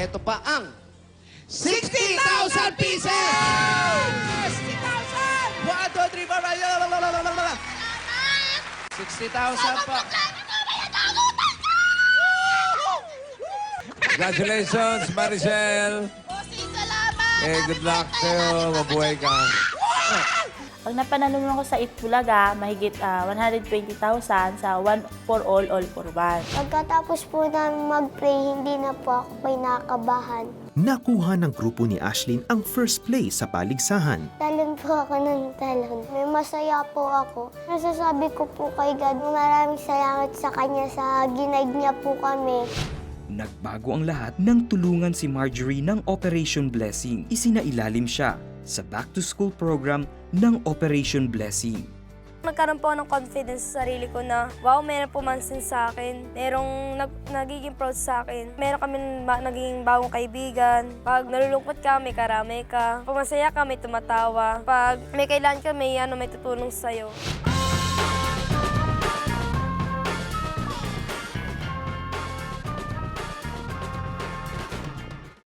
Ito pa ang 60,000 pieces! 60,000! 1, 2, 3, 4, 60,000 pa. Congratulations, Maricel. Bossing, salamat! Good luck sa'yo. Mabuhay ka. Pag napanalo ko sa Itbulaga, mahigit 120,000 sa one for all for one. Pagkatapos po namin mag-pray, hindi na po ako kinakabahan. Nakuha ng grupo ni Ashlyn ang first place sa paligsahan. Talon po ako ng talon. May masaya po ako. Nasasabi ko po kay God, maraming salamat sa Kanya sa ginaid niya po kami. Nagbago ang lahat nang tulungan si Marjorie ng Operation Blessing. Isinailalim siya sa back-to-school program ng Operation Blessing. Nagkaroon po ako ng confidence sa sarili ko na, wow, meron pumansin sa akin. Merong nagiging proud sa akin. Meron kami naging bagong kaibigan. Pag nalulungkot ka, may karamay ka. Pag masaya ka, may tumatawa. Pag may kailangan ka, may tutulong sa'yo.